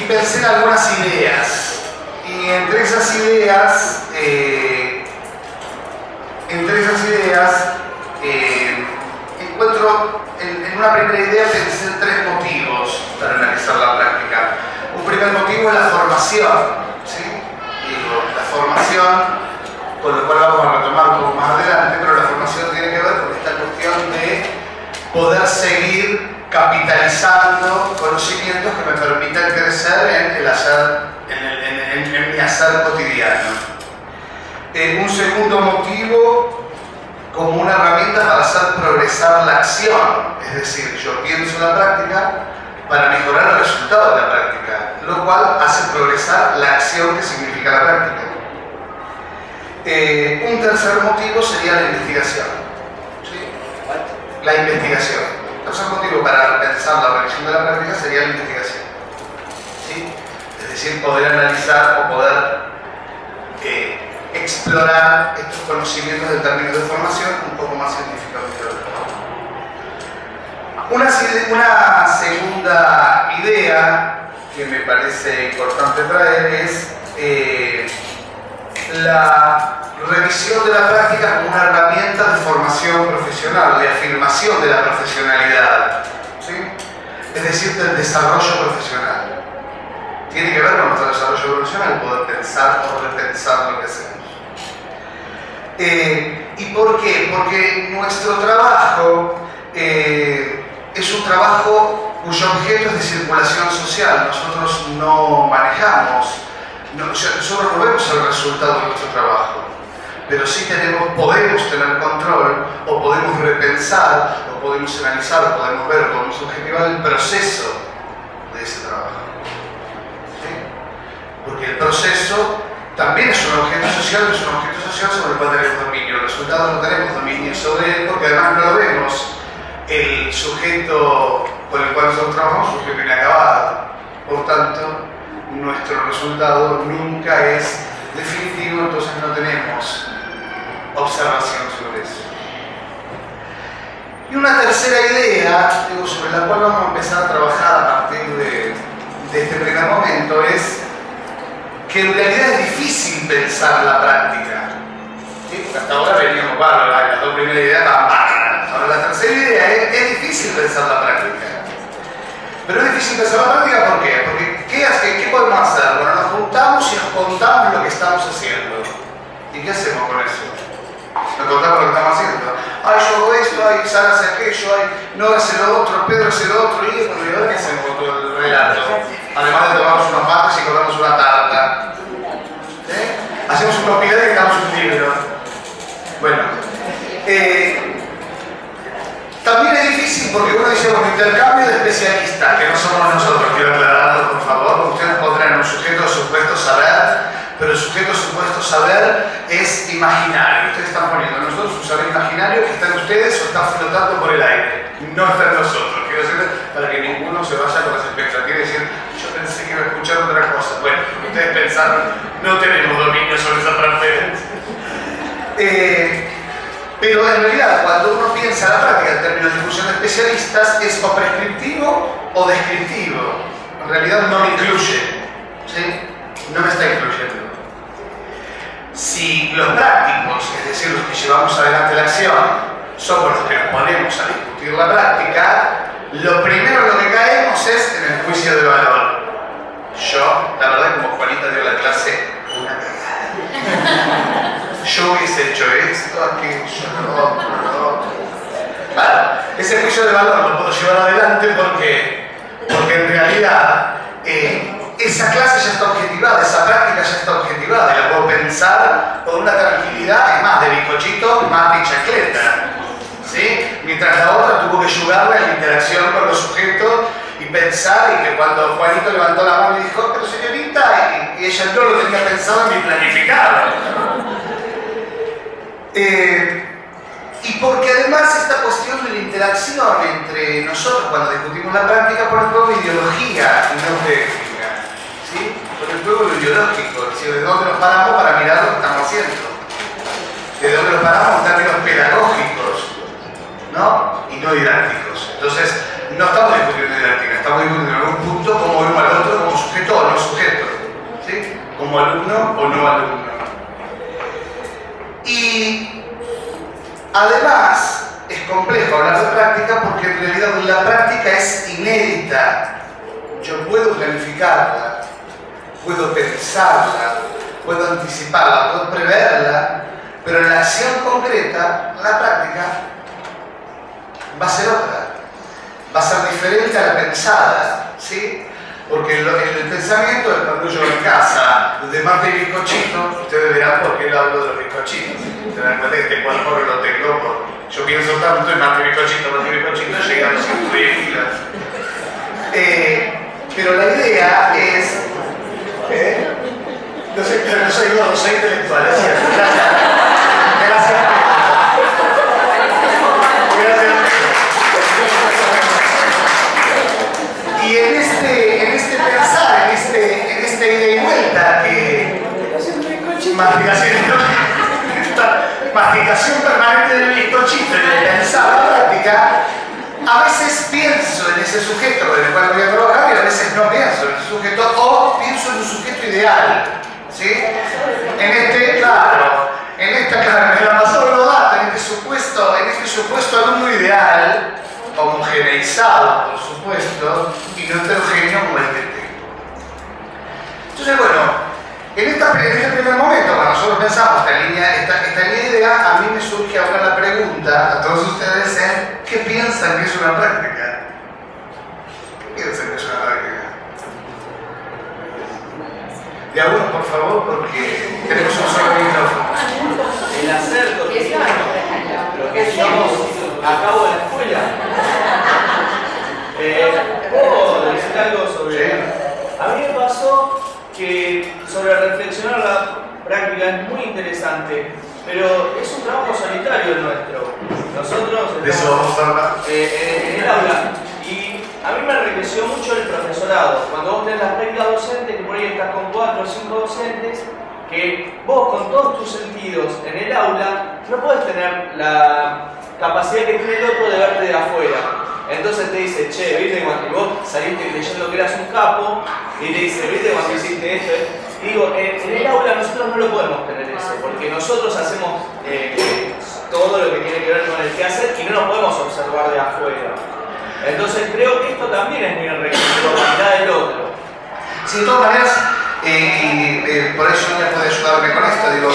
pensé en algunas ideas. Y entre esas ideas, encuentro, en una primera idea pensé en 3 motivos para analizar la práctica. Un primer motivo es la formación, ¿sí? Digo, la formación, con lo cual vamos a retomar un poco más adelante, pero la formación tiene que ver con esta cuestión de poder seguir capitalizando conocimientos que me permitan crecer en el hacer, en mi hacer cotidiano. Un segundo motivo, como una herramienta para hacer progresar la acción, es decir, yo pienso la práctica para mejorar el resultado de la práctica, lo cual hace progresar la acción que significa la práctica. Un tercer motivo sería la investigación. ¿Sí? La investigación. El tercer motivo para pensar la revisión de la práctica sería la investigación. ¿Sí? Es decir, poder analizar o poder explorar estos conocimientos en términos de formación un poco más científicamente. Una segunda idea que me parece importante traer es la revisión de la práctica como una herramienta de formación profesional, de afirmación de la profesionalidad, ¿sí? Es decir, del desarrollo profesional. Tiene que ver con nuestro desarrollo profesional, poder pensar o repensar lo que hacemos. ¿Y por qué? Porque nuestro trabajo es un trabajo cuyo objeto es de circulación social. Nosotros no manejamos, nosotros no vemos el resultado de nuestro trabajo, pero sí podemos tener control, o podemos repensar, o podemos analizar, o podemos ver, o podemos objetivar el proceso de ese trabajo. ¿Sí? Porque el proceso también es un objeto social, pero es un objeto social sobre el cual tenemos dominio. El resultado no tenemos dominio sobre él, porque además no lo vemos. El sujeto con el cual nosotros trabajamos es un sujeto inacabado. Por tanto, nuestro resultado nunca es definitivo, entonces no tenemos observación sobre eso. Y una tercera idea, digo, sobre la cual vamos a empezar a trabajar a partir de este primer momento, es que en realidad es difícil pensar la práctica. ¿Sí? Porque hasta ahora veníamos bárbaras, las 2 primeras ideas estaban bárbaras. Ahora la tercera idea es difícil pensar la práctica. Pero es difícil pensar la práctica, ¿por qué? Porque ¿qué podemos hacer? Bueno, nos juntamos y nos contamos lo que estamos haciendo. ¿Y qué hacemos con eso? Nos contamos lo que estamos haciendo. Ay, yo hago esto, ay, Sara hace aquello, ay, no hace lo otro, Pedro hace lo otro, y bueno, ¿qué hacemos con todo el relato? Además de tomamos unos mates y cortamos una tarta. Hacemos un compilado y damos un libro. Bueno, también es difícil porque uno dice, bueno, intercambio de especialistas, que no somos nosotros, quiero aclararlo por favor. Ustedes pondrán un sujeto de supuesto saber, pero el sujeto de supuesto saber es imaginario. Ustedes están poniendo nosotros un saber imaginario que está en ustedes o está flotando por el aire. No está en nosotros. Quiero decir, para que ninguno se vaya con las expectativas y decir, yo pensé que iba a escuchar otra cosa. Bueno, ustedes pensaron, no tenemos dominio sobre esa transferencia. Pero en realidad, cuando uno piensa la práctica en términos de discusión de especialistas, es o prescriptivo o descriptivo. En realidad no me incluye, ¿sí? No me está incluyendo. Si los prácticos, es decir, los que llevamos adelante la acción, somos los que nos ponemos a discutir la práctica, lo primero en lo que caemos es en el juicio de valor. Yo, la verdad, como Juanita dio la clase, una cagada. Yo hubiese hecho esto, aquello, lo otro. Claro, ese juicio de valor lo puedo llevar adelante porque en realidad esa clase ya está objetivada, esa práctica ya está objetivada y la puedo pensar con una tranquilidad, es más, de bizcochito, mate y chacleta. ¿Sí? Mientras la otra tuvo que ayudarla en la interacción con los sujetos y pensar, y que cuando Juanito levantó la mano y dijo, pero señorita, y ella no lo tenía pensado ni planificado. Y porque además esta cuestión de la interacción entre nosotros cuando discutimos la práctica pone en juego ideología y no técnica, ¿sí? Pone en juego lo ideológico, es decir, de dónde nos paramos para mirar lo que estamos haciendo, de dónde nos paramos en términos pedagógicos, ¿no? Y no didácticos. Entonces, no estamos discutiendo didáctica, estamos discutiendo en algún punto cómo vemos al otro como sujeto alumno o no alumno. Y además es complejo hablar de práctica porque en realidad la práctica es inédita. Yo puedo planificarla, puedo pensarla, puedo anticiparla, puedo preverla, pero en la acción concreta, la práctica va a ser otra, va a ser diferente a la pensada, ¿sí? Porque el pensamiento es cuando yo en casa de mate y bizcochito, ustedes verán por qué le hablo de los bizcochitos. Se dan cuenta que este cuerpo no lo tengo, yo pienso tanto en mate y bizcochito, llega a los 110 kilos. Pero la idea es, no soy gordo, soy intelectual, es cierto. Gracias. Y en este pensar, en esta ida y vuelta que masticación permanente del bizcochito y de pensar la práctica, a veces pienso en ese sujeto con el cual voy a trabajar y a veces no pienso en ese sujeto o pienso en un sujeto ideal, ¿sí? Me la pasó los datos, en este supuesto alumno ideal, homogeneizado, por supuesto, y no heterogéneo como el que tengo. Entonces, bueno, en este primer momento, cuando nosotros pensamos esta línea de idea, a mí me surge ahora la pregunta a todos ustedes en ¿qué piensan que es una práctica? ¿Qué piensan que es una práctica? De algunos, por favor, porque tenemos un solo micrófono. El hacer cotidiano, lo que llevamos a cabo en la escuela. ¿Puedo decir algo sobre? A mí me pasó que sobre reflexionar la práctica es muy interesante, pero es un trabajo solitario el nuestro. Nosotros De eso vamos a hablar. En el aula. Y a mí me enriqueció mucho el profesorado. Cuando vos tenés las prácticas docentes, que por ahí estás con 4 o 5 docentes, que vos con todos tus sentidos en el aula no podés tener la capacidad que tiene el otro de verte de afuera. Entonces te dice, che, viste cuando vos saliste creyendo que eras un capo, y te dice, viste cuando hiciste esto. Y digo, en el aula nosotros no lo podemos tener eso, porque nosotros hacemos todo lo que tiene que ver con el quehacer y no nos podemos observar de afuera. Entonces creo que esto también es muy enriquecedor, la mirada del otro. Sí, de todas maneras, por eso ella puede ayudarme con esto, digo,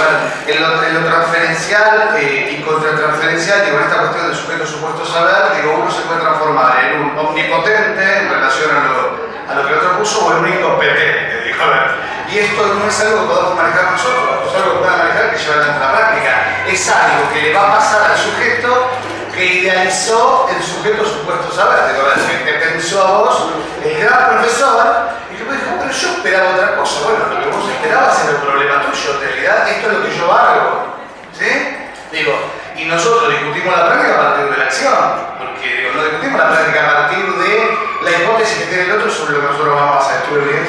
en lo transferencial y contratransferencial, digo, en esta cuestión de sujeto supuesto saber, digo, uno se puede transformar en un omnipotente en relación a lo que el otro puso o en un incompetente, digo, a ver. Y esto no es algo que podamos manejar nosotros, es algo que pueda manejar que lleva a la práctica. Es algo que le va a pasar al sujeto que idealizó el sujeto supuesto saber, digo, que pensó a vos, el gran profesor, y que me dijo, pero yo esperaba otra cosa. Bueno, lo que vos esperabas era un problema tuyo, en realidad esto es lo que yo hago, ¿sí? Digo, y nosotros discutimos la práctica a partir de la acción, porque digo, no discutimos la práctica a partir de la hipótesis que tiene el otro sobre lo que nosotros vamos a hacer. ¿Estuve bien?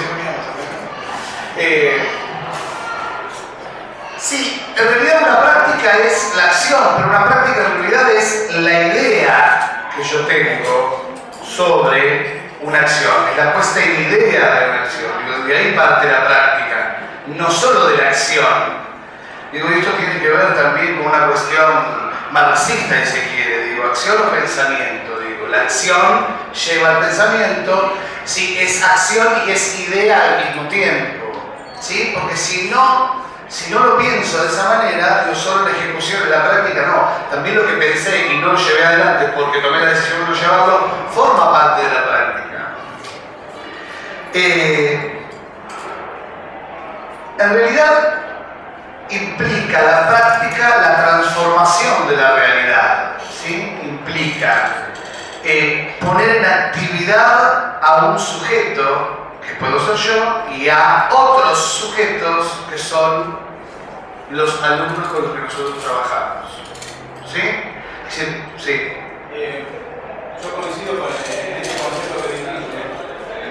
Sí, en realidad una práctica es la acción, pero una práctica en realidad es la idea que yo tengo sobre una acción, es la puesta en idea de una acción, y de ahí parte la práctica, no solo de la acción. Digo, esto tiene que ver también con una cuestión marxista, si se quiere, digo, acción o pensamiento, digo, la acción lleva al pensamiento, sí, es acción y es idea al mismo tiempo, ¿sí? Porque si no lo pienso de esa manera, no solo la ejecución de la práctica, no, también lo que pensé y no lo llevé adelante porque tomé la decisión de no llevarlo, forma parte de la práctica. En realidad implica la práctica la transformación de la realidad, ¿sí? Implica poner en actividad a un sujeto, que puedo ser yo, y a otros sujetos que son los alumnos con los que nosotros trabajamos. ¿Sí? Sí. Yo coincido con este concepto que dijiste,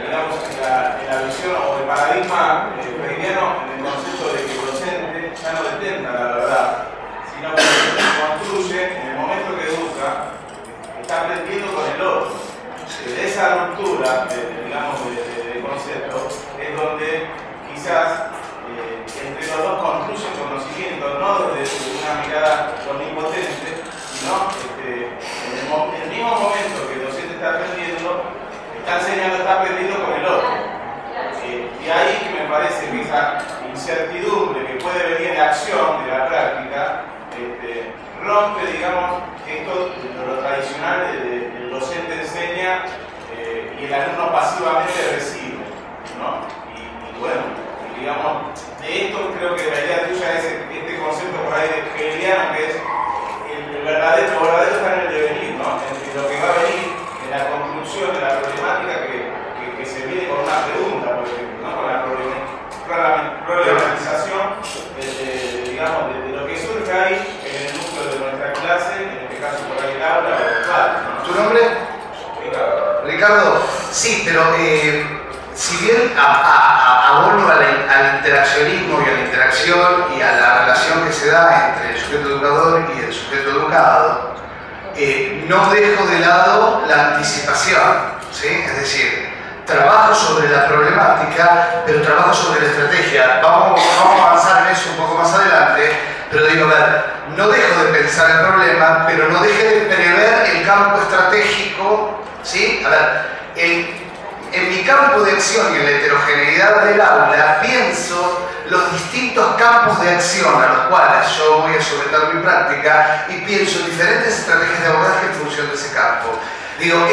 digamos, en la visión o el paradigma freudiano, en el concepto de que el docente ya no detenta la verdad, sino que construye, en el momento que educa, está aprendiendo con el otro. De esa ruptura, digamos, de concepto, es donde quizás digamos, de esto creo que la idea tuya es este concepto por ahí de hegeliano, que es el verdadero, lo verdadero está en el devenir, ¿no? En lo que va a venir, en la construcción de la problemática que se viene con una pregunta, por ejemplo, ¿no? Con la problematización digamos, de lo que surge ahí en el núcleo de nuestra clase, en este caso por ahí el aula o el padre, ¿no? ¿Tu nombre? Ricardo. Ricardo, sí, pero si bien abono al interaccionismo y a la interacción y a la relación que se da entre el sujeto educador y el sujeto educado, no dejo de lado la anticipación, ¿sí? Es decir, trabajo sobre la problemática, pero trabajo sobre la estrategia. Vamos a avanzar en eso un poco más adelante, pero digo, a ver, no dejo de pensar el problema, pero no deje de prever el campo estratégico, ¿sí? A ver, en mi campo de acción y en la heterogeneidad del aula, pienso los distintos campos de acción a los cuales yo voy a someter mi práctica y pienso diferentes estrategias de abordaje en función de ese campo. Digo,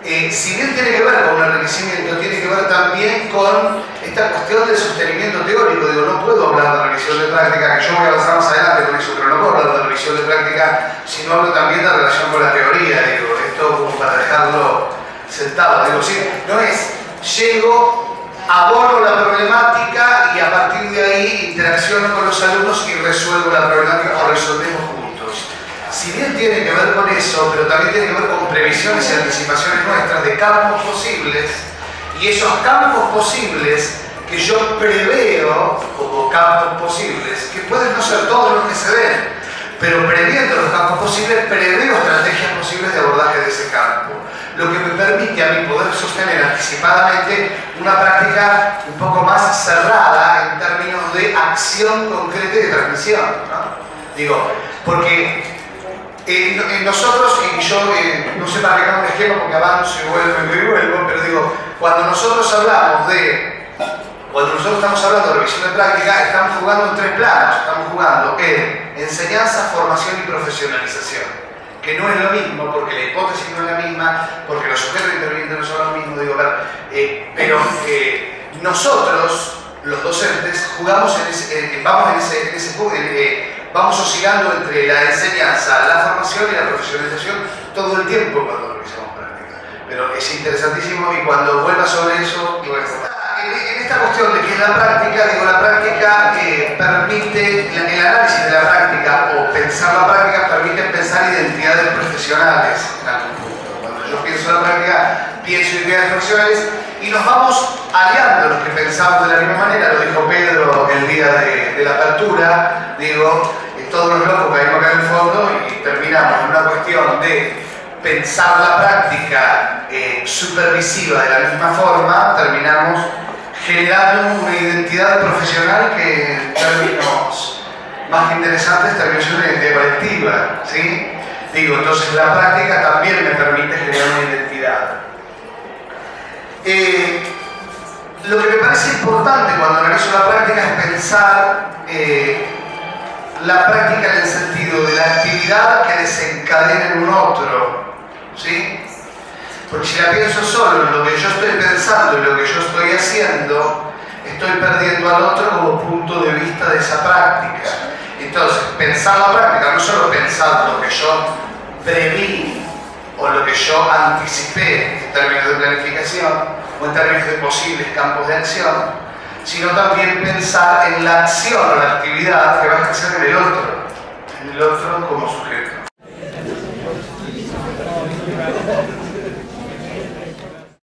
si bien tiene que ver con un enriquecimiento, tiene que ver también con esta cuestión del sostenimiento teórico. Digo, no puedo hablar de revisión de práctica, que yo voy a avanzar más adelante con eso, pero no puedo hablar de revisión de práctica si no hablo también de relación con la teoría. Digo, esto como para dejarlo sentado. Digo, sí, no es, llego, abono la problemática y a partir de ahí interacciono con los alumnos y resuelvo la problemática o resolvemos juntos. Si bien tiene que ver con eso, pero también tiene que ver con previsiones y anticipaciones nuestras de campos posibles, y esos campos posibles que yo preveo como campos posibles, que pueden no ser todos los que se ven, pero previendo los campos posibles, preveo estrategias posibles de abordaje de ese campo, lo que me permite a mí poder sostener anticipadamente una práctica un poco más cerrada en términos de acción concreta y de transmisión, ¿no? Digo, porque nosotros, y yo no sé para qué un esquema porque avanzo y vuelvo, pero digo, cuando nosotros estamos hablando de revisión de práctica, estamos jugando en tres planos. Estamos jugando en enseñanza, formación y profesionalización, que no es lo mismo, porque la hipótesis no es la misma, porque los sujetos intervinientes no son lo mismo, digo, pero nosotros, los docentes, jugamos vamos oscilando entre la enseñanza, la formación y la profesionalización todo el tiempo cuando realizamos práctica. Pero es interesantísimo y cuando vuelva sobre eso, lo voy a contar. En esta cuestión de qué es la práctica, digo, la práctica permite, el análisis de la práctica o pensar la práctica permite pensar identidades profesionales en algún punto. Cuando yo pienso la práctica, pienso identidades profesionales y nos vamos aliando los que pensamos de la misma manera. Lo dijo Pedro el día de la apertura, digo, todos los locos caímos acá en el fondo y terminamos en una cuestión de pensar la práctica supervisiva de la misma forma, terminamos generando una identidad profesional que en términos más interesantes terminó siendo una identidad colectiva, ¿sí? Digo, entonces la práctica también me permite generar una identidad. Lo que me parece importante cuando analizo la práctica es pensar la práctica en el sentido de la actividad que desencadena en un otro, ¿sí? Porque si la pienso solo en lo que yo estoy pensando y lo que yo estoy haciendo, estoy perdiendo al otro como punto de vista de esa práctica. Entonces, pensar la práctica, no solo pensar lo que yo preví o lo que yo anticipé en términos de planificación o en términos de posibles campos de acción, sino también pensar en la acción o la actividad que va a ejercer en el otro como sujeto.